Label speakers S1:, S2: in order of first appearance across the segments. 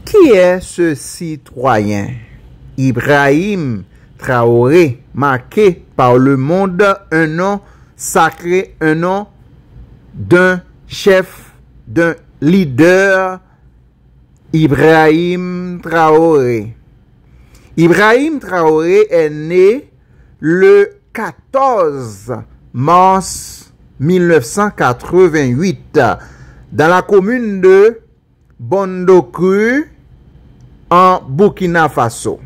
S1: Qui est ce citoyen? Ibrahim Traoré, marqué par le monde, un nom sacré, un nom d'un chef, d'un leader, Ibrahim Traoré. Ibrahim Traoré est né le 14 mars 1988 dans la commune de Bondokru en Burkina Faso.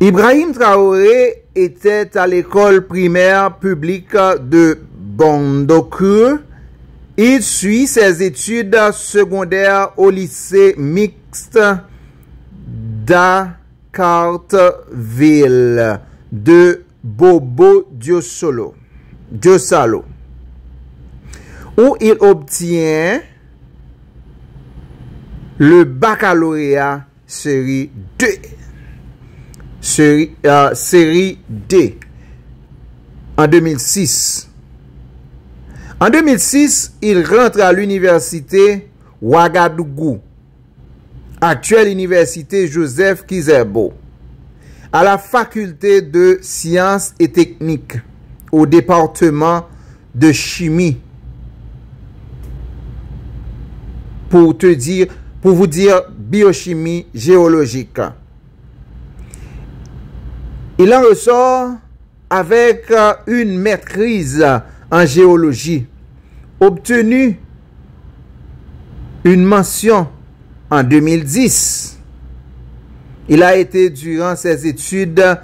S1: Ibrahim Traoré était à l'école primaire publique de Bondokru. Il suit ses études secondaires au lycée mixte d'Akartville de Bobo Diossalo, où il obtient le baccalauréat série 2. Série D en 2006. En 2006, il rentre à l'université Ouagadougou, actuelle université Joseph Kizerbo, à la faculté de sciences et techniques, au département de chimie. Pour vous dire biochimie géologique. Il en ressort avec une maîtrise en géologie, obtenue une mention en 2010. Il a été durant ses études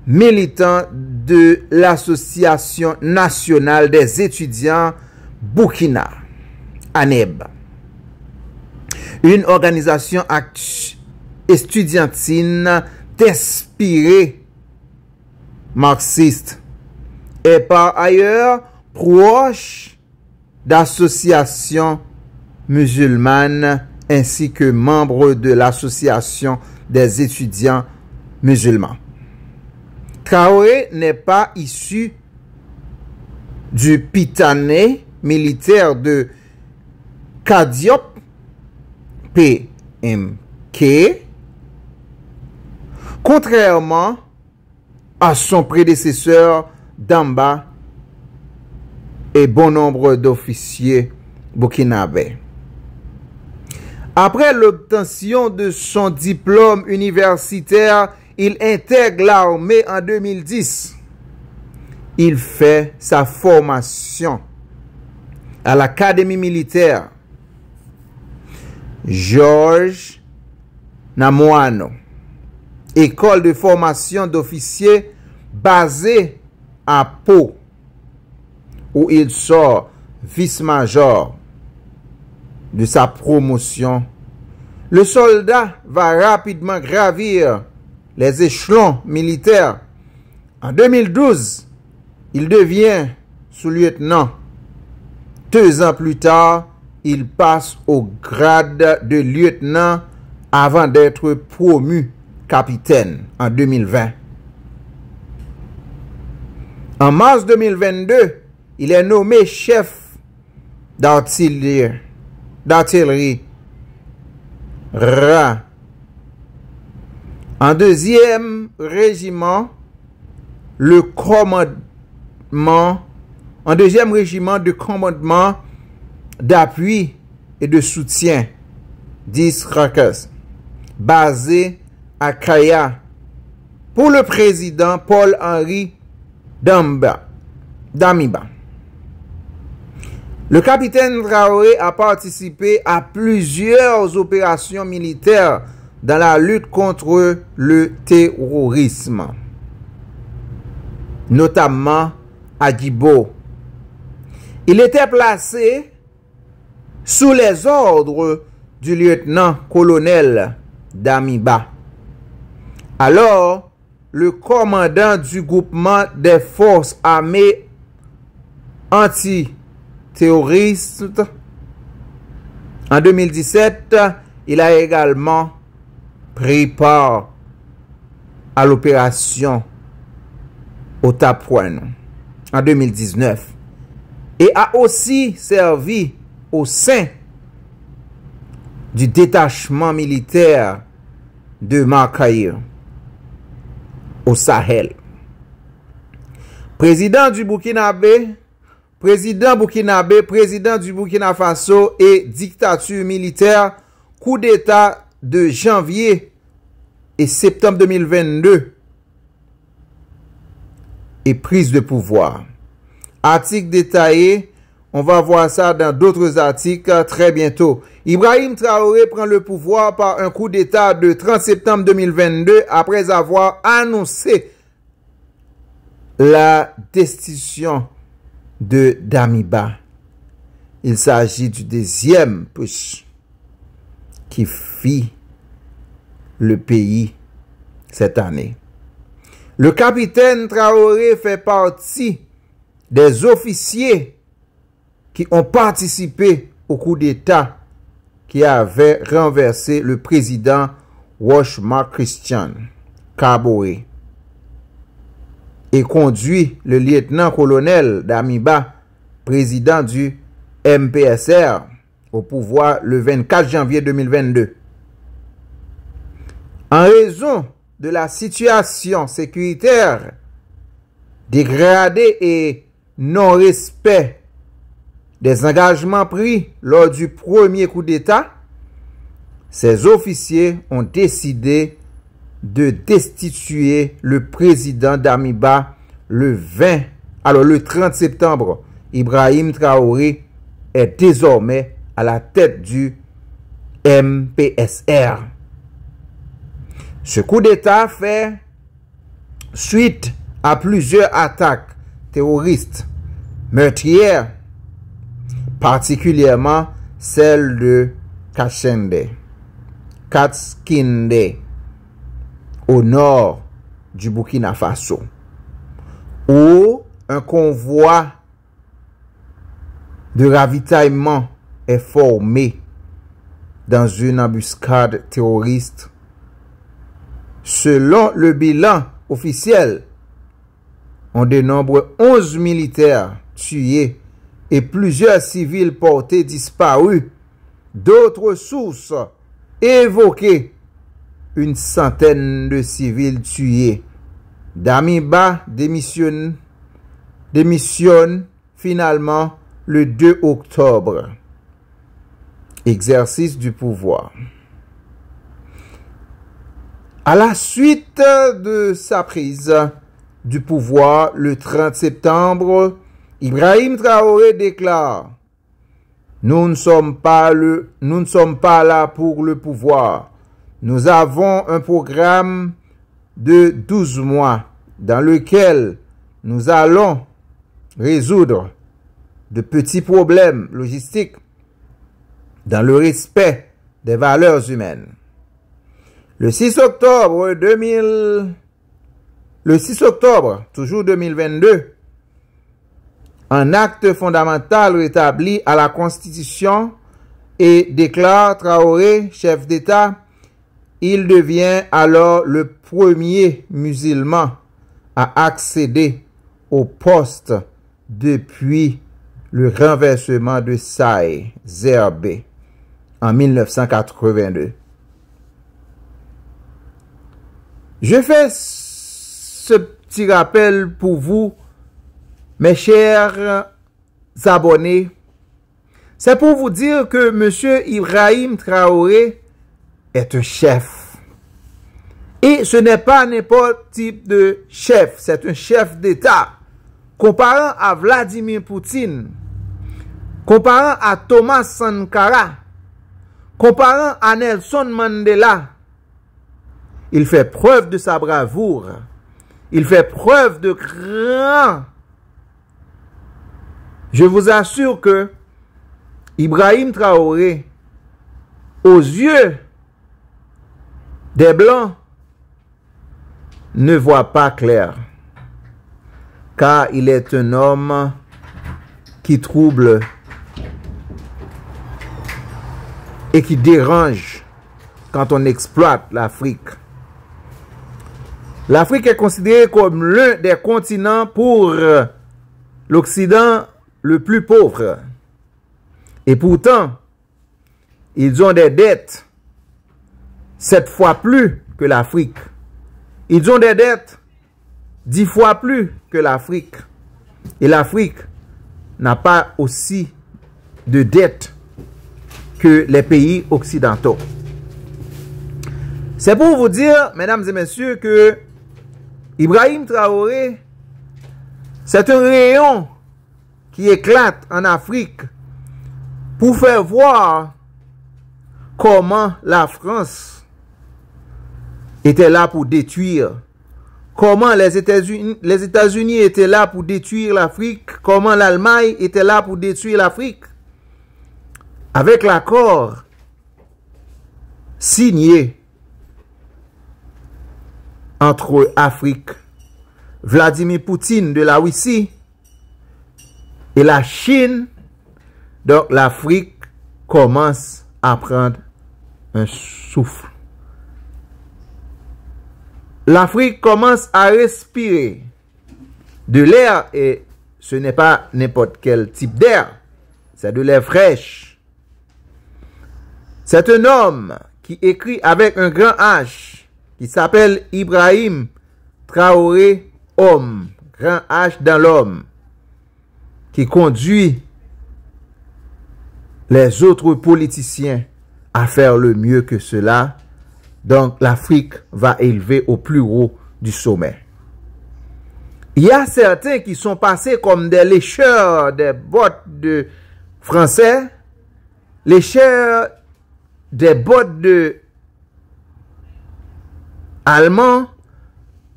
S1: militant de l'Association nationale des étudiants Burkina, ANEB, une organisation estudiantine inspirée marxiste et par ailleurs proche d'associations musulmanes ainsi que membre de l'association des étudiants musulmans. Traoré n'est pas issu du pitané militaire de Kadiop PMK, contrairement à son prédécesseur Damba et bon nombre d'officiers burkinabés. Après l'obtention de son diplôme universitaire, il intègre l'armée en 2010. Il fait sa formation à l'académie militaire Georges Namoano, école de formation d'officiers basée à Pau, où il sort vice-major de sa promotion. Le soldat va rapidement gravir les échelons militaires. En 2012, il devient sous-lieutenant. 2 ans plus tard, il passe au grade de lieutenant avant d'être promu capitaine en 2020. En mars 2022, il est nommé chef d'artillerie RA en 2e régiment de commandement d'appui et de soutien 10 Rakas, basé à Kaya, pour le président Paul-Henri Damiba. Le capitaine Traoré a participé à plusieurs opérations militaires dans la lutte contre le terrorisme, notamment à Djibo. Il était placé sous les ordres du lieutenant-colonel Damiba. Alors, le commandant du groupement des forces armées antiterroristes, en 2017, il a également pris part à l'opération Otapouane en 2019 et a aussi servi au sein du détachement militaire de Marcaïr au Sahel. Président du Burkinabé, président du Burkina Faso et dictature militaire, coup d'État de janvier et septembre 2022 et prise de pouvoir. Article détaillé, on va voir ça dans d'autres articles très bientôt. Ibrahim Traoré prend le pouvoir par un coup d'État de 30 septembre 2022 après avoir annoncé la destitution de Damiba. Il s'agit du deuxième push qui fit le pays cette année. Le capitaine Traoré fait partie des officiers qui ont participé au coup d'État qui avait renversé le président Roch Marc Christian Kaboré et conduit le lieutenant-colonel Damiba, président du MPSR, au pouvoir le 24 janvier 2022. En raison de la situation sécuritaire dégradée et non-respect des engagements pris lors du premier coup d'État, ces officiers ont décidé de destituer le président Damiba le 30 septembre. Ibrahim Traoré est désormais à la tête du MPSR. Ce coup d'État fait suite à plusieurs attaques terroristes meurtrières, particulièrement celle de Katskinde, au nord du Burkina Faso, où un convoi de ravitaillement est formé dans une embuscade terroriste. Selon le bilan officiel, on dénombre 11 militaires tués et plusieurs civils portés disparus. D'autres sources évoquaient une centaine de civils tués. Damiba démissionne finalement le 2 octobre. Exercice du pouvoir. À la suite de sa prise du pouvoir le 30 septembre, Ibrahim Traoré déclare: Nous ne sommes pas là pour le pouvoir. Nous avons un programme de 12 mois dans lequel nous allons résoudre de petits problèmes logistiques dans le respect des valeurs humaines. Le 6 octobre, toujours 2022, un acte fondamental rétabli à la Constitution et déclare Traoré chef d'État. Il devient alors le premier musulman à accéder au poste depuis le renversement de Saï Zerbé en 1982. Je fais ce petit rappel pour vous, mes chers abonnés. C'est pour vous dire que M. Ibrahim Traoré est un chef. Et ce n'est pas n'importe type de chef, c'est un chef d'État. Comparant à Vladimir Poutine, comparant à Thomas Sankara, comparant à Nelson Mandela, il fait preuve de sa bravoure. Il fait preuve de grand. Je vous assure que Ibrahim Traoré, aux yeux des Blancs, ne voit pas clair. Car il est un homme qui trouble et qui dérange quand on exploite l'Afrique. L'Afrique est considérée comme l'un des continents pour l'Occident le plus pauvre. Et pourtant, Ils ont des dettes 7 fois plus que l'Afrique. Ils ont des dettes 10 fois plus que l'Afrique. Et l'Afrique n'a pas aussi de dettes que les pays occidentaux. C'est pour vous dire, mesdames et messieurs, que Ibrahim Traoré, c'est un rayon qui éclate en Afrique pour faire voir comment la France était là pour détruire, comment les États-Unis étaient là pour détruire l'Afrique, comment l'Allemagne était là pour détruire l'Afrique. Avec l'accord signé entre Afrique, Vladimir Poutine de la Russie et la Chine, donc l'Afrique commence à prendre un souffle. L'Afrique commence à respirer de l'air, et ce n'est pas n'importe quel type d'air, c'est de l'air fraîche. C'est un homme qui écrit avec un grand H, qui s'appelle Ibrahim Traoré, homme, grand H dans l'homme, qui conduit les autres politiciens à faire le mieux que cela. Donc l'Afrique va élever au plus haut du sommet. Il y a certains qui sont passés comme des lécheurs des bottes de français, lécheurs des bottes de allemands,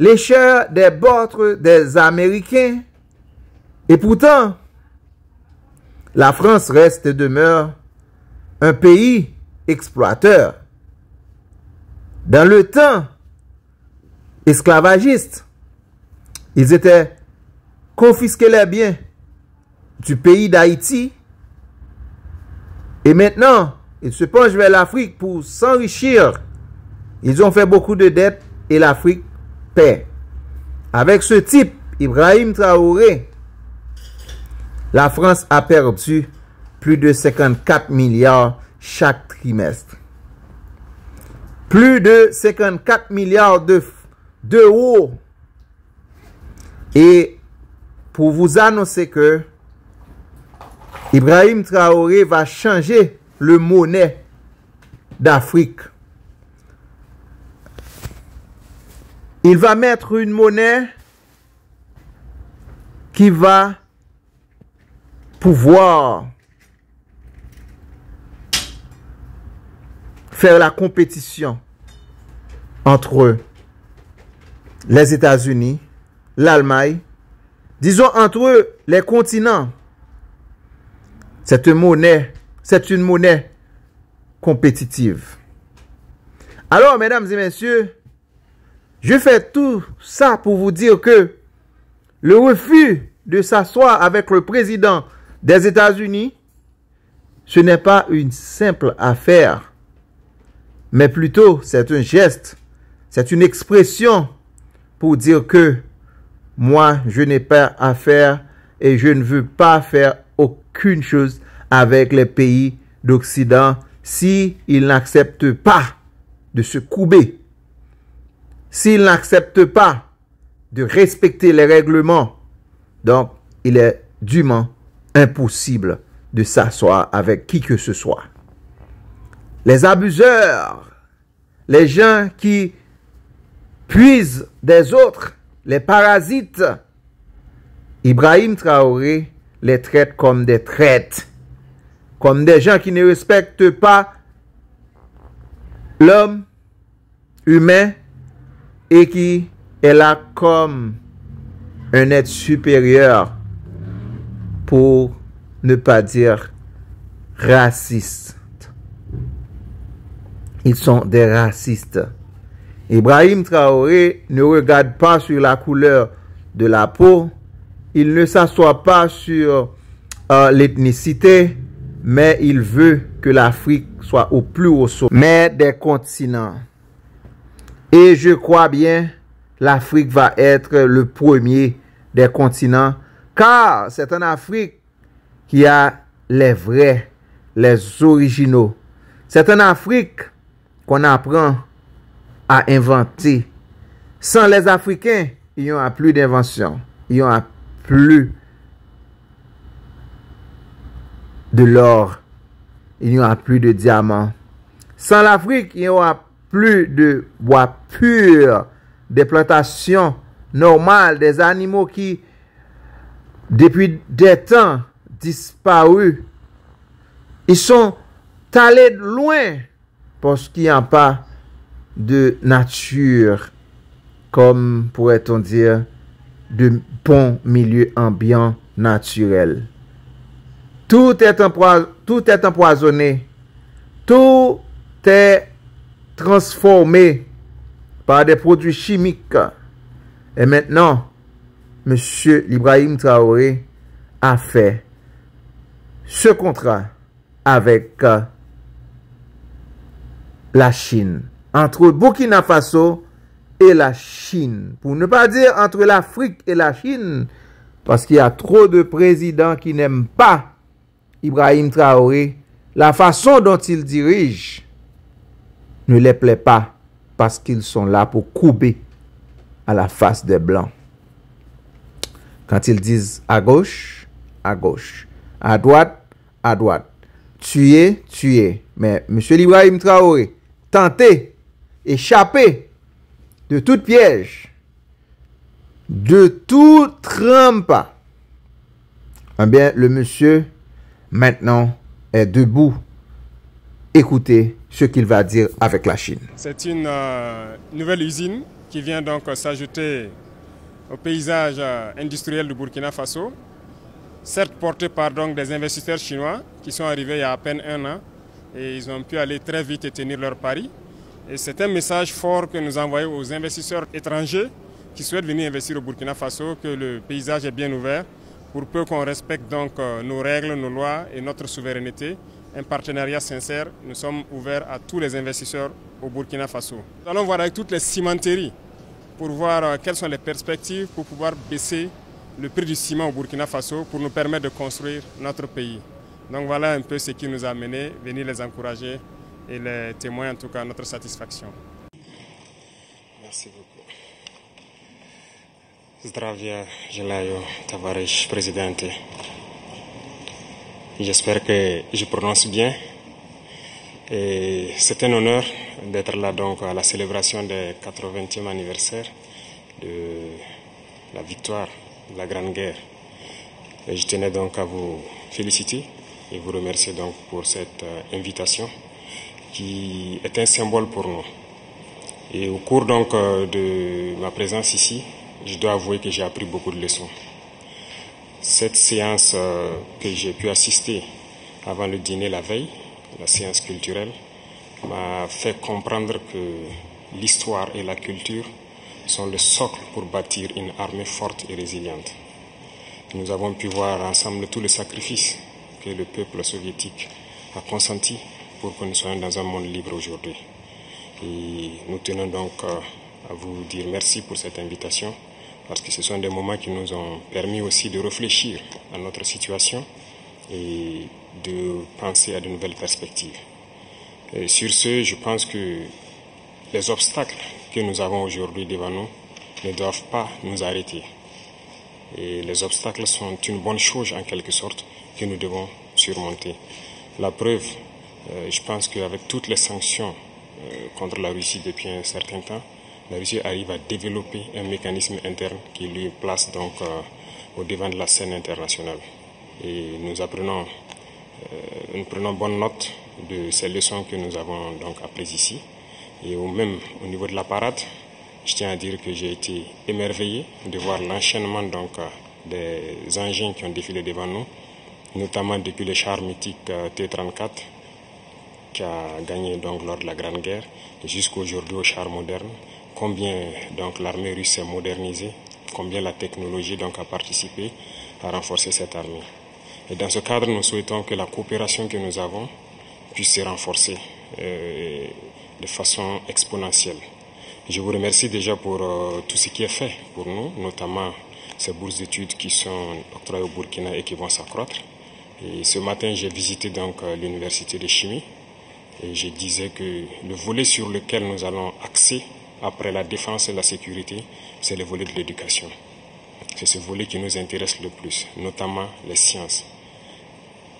S1: lécheurs des bottes des Américains. Et pourtant, la France reste et demeure un pays exploiteur. Dans le temps esclavagiste, ils étaient confisqués les biens du pays d'Haïti. Et maintenant, ils se penchent vers l'Afrique pour s'enrichir. Ils ont fait beaucoup de dettes et l'Afrique paie. Avec ce type, Ibrahim Traoré, la France a perdu plus de 54 milliards chaque trimestre. Plus de 54 milliards d'euros. Et pour vous annoncer que Ibrahim Traoré va changer le monnaie d'Afrique. Il va mettre une monnaie qui va pouvoir faire la compétition entre les États-Unis, l'Allemagne, disons entre les continents. C'est une monnaie compétitive. Alors, mesdames et messieurs, je fais tout ça pour vous dire que le refus de s'asseoir avec le président des États-Unis, ce n'est pas une simple affaire, mais plutôt c'est un geste, c'est une expression pour dire que moi, je n'ai pas affaire et je ne veux pas faire aucune chose avec les pays d'Occident s'ils n'acceptent pas de se courber, s'ils n'acceptent pas de respecter les règlements. Donc, il est dûment impossible de s'asseoir avec qui que ce soit. Les abuseurs, les gens qui puisent des autres, les parasites, Ibrahim Traoré les traite comme des traîtres, comme des gens qui ne respectent pas l'homme humain et qui est là comme un être supérieur, pour ne pas dire raciste. Ils sont des racistes. Ibrahim Traoré ne regarde pas sur la couleur de la peau. Il ne s'assoit pas sur l'ethnicité, mais il veut que l'Afrique soit au plus haut sommet des continents. Et je crois bien, l'Afrique va être le premier des continents, car c'est en Afrique qu'il y a les vrais, les originaux. C'est en Afrique qu'on apprend à inventer. Sans les Africains, il n'y aura plus d'invention. Il n'y aura plus de l'or. Il n'y aura plus de diamants. Sans l'Afrique, il n'y aura plus de bois pur, des plantations normales, des animaux qui, depuis des temps, disparus. Ils sont allés loin parce qu'il n'y a pas de nature, comme pourrait-on dire, de bon milieu ambiant naturel. Tout est empoisonné. Tout est transformé par des produits chimiques. Et maintenant, M. Ibrahim Traoré a fait ce contrat avec la Chine. Entre Burkina Faso et la Chine. Pour ne pas dire entre l'Afrique et la Chine. Parce qu'il y a trop de présidents qui n'aiment pas Ibrahim Traoré. La façon dont il dirige ne les plaît pas. Parce qu'ils sont là pour couper à la face des Blancs. Quand ils disent à gauche, à gauche. À droite, à droite. Tuer, tuer. Mais M. Ibrahim Traoré, tenter, échapper de tout piège, de tout trempe, eh bien, le monsieur, maintenant, est debout. Écoutez ce qu'il va dire avec la Chine.
S2: C'est une nouvelle usine qui vient donc s'ajouter au paysage industriel du Burkina Faso, certes porté par donc des investisseurs chinois qui sont arrivés il y a à peine un an et ils ont pu aller très vite et tenir leur pari. Et c'est un message fort que nous envoyons aux investisseurs étrangers qui souhaitent venir investir au Burkina Faso, que le paysage est bien ouvert pour peu qu'on respecte donc nos règles, nos lois et notre souveraineté. Un partenariat sincère, nous sommes ouverts à tous les investisseurs au Burkina Faso. Nous allons voir avec toutes les cimenteries pour voir quelles sont les perspectives pour pouvoir baisser le prix du ciment au Burkina Faso pour nous permettre de construire notre pays. Donc voilà un peu ce qui nous a amené, venir les encourager et les témoins en tout cas notre satisfaction.
S3: Merci beaucoup. Zdravia Jelayo Tavares, présidente. J'espère que je prononce bien. Et c'est un honneur d'être là donc à la célébration du 80e anniversaire de la victoire de la Grande Guerre. Et je tenais donc à vous féliciter et vous remercier donc pour cette invitation qui est un symbole pour nous. Et au cours donc de ma présence ici, je dois avouer que j'ai appris beaucoup de leçons. Cette séance que j'ai pu assister avant le dîner la veille, la séance culturelle, m'a fait comprendre que l'histoire et la culture sont le socle pour bâtir une armée forte et résiliente. Nous avons pu voir ensemble tous les sacrifices que le peuple soviétique a consenti pour que nous soyons dans un monde libre aujourd'hui. Et nous tenons donc à vous dire merci pour cette invitation, parce que ce sont des moments qui nous ont permis aussi de réfléchir à notre situation et de penser à de nouvelles perspectives. Et sur ce, je pense que les obstacles que nous avons aujourd'hui devant nous ne doivent pas nous arrêter. Et les obstacles sont une bonne chose en quelque sorte que nous devons surmonter. La preuve, je pense qu'avec toutes les sanctions contre la Russie depuis un certain temps, la Russie arrive à développer un mécanisme interne qui lui place donc au devant de la scène internationale. Et nous prenons bonne note de ces leçons que nous avons donc apprises ici. Et même au niveau de la parade, je tiens à dire que j'ai été émerveillé de voir l'enchaînement donc des engins qui ont défilé devant nous, notamment depuis le char mythique T-34 qui a gagné donc lors de la Grande Guerre, jusqu'aujourd'hui au char moderne. Combien donc l'armée russe s'est modernisée, combien la technologie donc a participé à renforcer cette armée. Et dans ce cadre, nous souhaitons que la coopération que nous avons puisse se renforcer de façon exponentielle. Je vous remercie déjà pour tout ce qui est fait pour nous, notamment ces bourses d'études qui sont octroyées au Burkina et qui vont s'accroître. Et ce matin, j'ai visité donc l'université de chimie Et je disais que le volet sur lequel nous allons axer après la défense et la sécurité, c'est le volet de l'éducation. C'est ce volet qui nous intéresse le plus, notamment les sciences.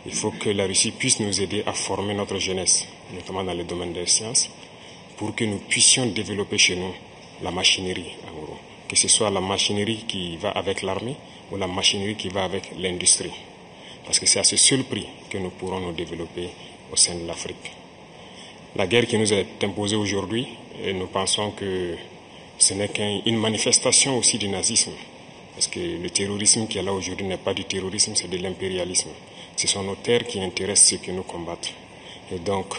S3: Il faut que la Russie puisse nous aider à former notre jeunesse, notamment dans le domaine des sciences, pour que nous puissions développer chez nous la machinerie, en gros. Que ce soit la machinerie qui va avec l'armée ou la machinerie qui va avec l'industrie. Parce que c'est à ce seul prix que nous pourrons nous développer au sein de l'Afrique. La guerre qui nous est imposée aujourd'hui, nous pensons que ce n'est qu'une manifestation aussi du nazisme. Parce que le terrorisme qui est là aujourd'hui n'est pas du terrorisme, c'est de l'impérialisme. Ce sont nos terres qui intéressent ceux qui nous combattent. Et donc,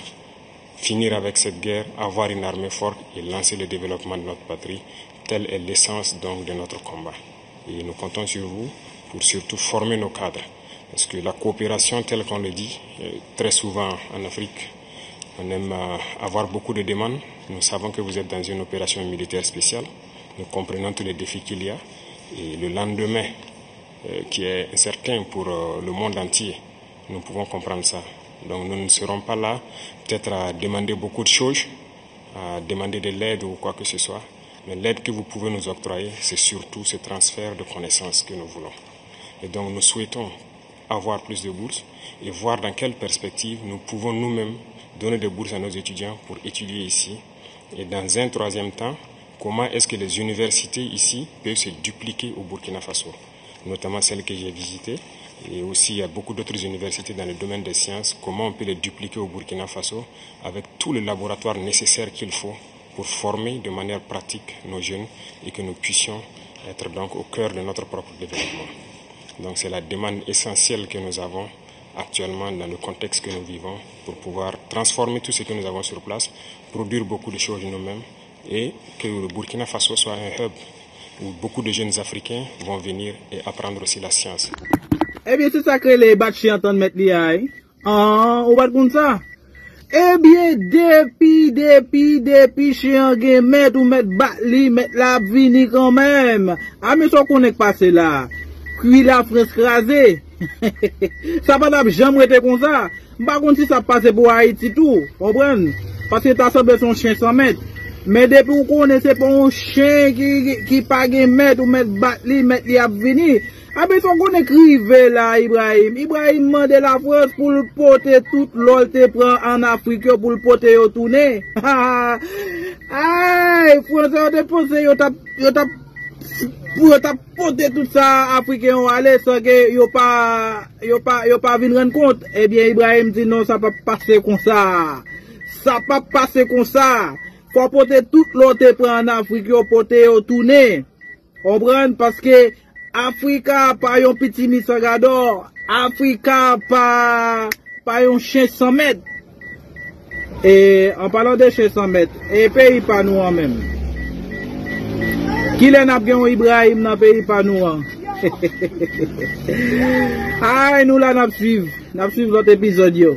S3: finir avec cette guerre, avoir une armée forte et lancer le développement de notre patrie, telle est l'essence donc de notre combat. Et nous comptons sur vous pour surtout former nos cadres. Parce que la coopération, telle qu'on le dit, très souvent en Afrique, on aime avoir beaucoup de demandes. Nous savons que vous êtes dans une opération militaire spéciale. Nous comprenons tous les défis qu'il y a. Et le lendemain, qui est incertain pour le monde entier, nous pouvons comprendre ça. Donc nous ne serons pas là peut-être à demander beaucoup de choses, à demander de l'aide ou quoi que ce soit. Mais l'aide que vous pouvez nous octroyer, c'est surtout ce transfert de connaissances que nous voulons. Et donc nous souhaitons avoir plus de bourses et voir dans quelle perspective nous pouvons nous-mêmes donner des bourses à nos étudiants pour étudier ici. Et dans un troisième temps, comment est-ce que les universités ici peuvent se dupliquer au Burkina Faso, notamment celles que j'ai visitées. Et aussi, il y a beaucoup d'autres universités dans le domaine des sciences. Comment on peut les dupliquer au Burkina Faso avec tous les laboratoires nécessaires qu'il faut pour former de manière pratique nos jeunes et que nous puissions être donc au cœur de notre propre développement. Donc c'est la demande essentielle que nous avons actuellement dans le contexte que nous vivons pour pouvoir transformer tout ce que nous avons sur place, produire beaucoup de choses nous-mêmes et que le Burkina Faso soit un hub où beaucoup de jeunes Africains vont venir et apprendre aussi la science.
S1: Eh bien, c'est ça que les bâtis entendent mettre l'IA. Ah, on va comme ça. Eh bien, depuis, chien gen mettre ou mettre batli, mettre la vini quand même. Ah, mais ça qu'on est passé là. Puis la France crasée. Ça va pas jamais été comme ça. Par contre, si ça passe pour Haïti tout, comprenez? Parce que t'as semblé son chien 100 mètres. Mais depuis qu'on connaît, c'est pas un chien qui pas gen mettre ou mettre batli, mettre li à venir. Ah ben son qu'on écrive là, Ibrahim. Ibrahim demande la France pour le porter tout l'eau te prend en Afrique pour le porter au tourner. Aïe, Français ont dépensé, yo t'a porté tout ça africain on aller sans que yo pas venir rendre compte. Eh bien Ibrahim dit non, ça pas passer comme ça. Ça pas passer comme ça. Faut porter tout l'eau te prend en Afrique yo porter au tourner. Comprendre parce que Africa pas un petit misagador, Africa pas un chien 100 mètres. Et en parlant de chien 100 mètres, et pays pas nous en même. Qui l'en a bien Ibrahim dans pays pas nous en. Ah, nous là n'a suivre l'autre épisode yo.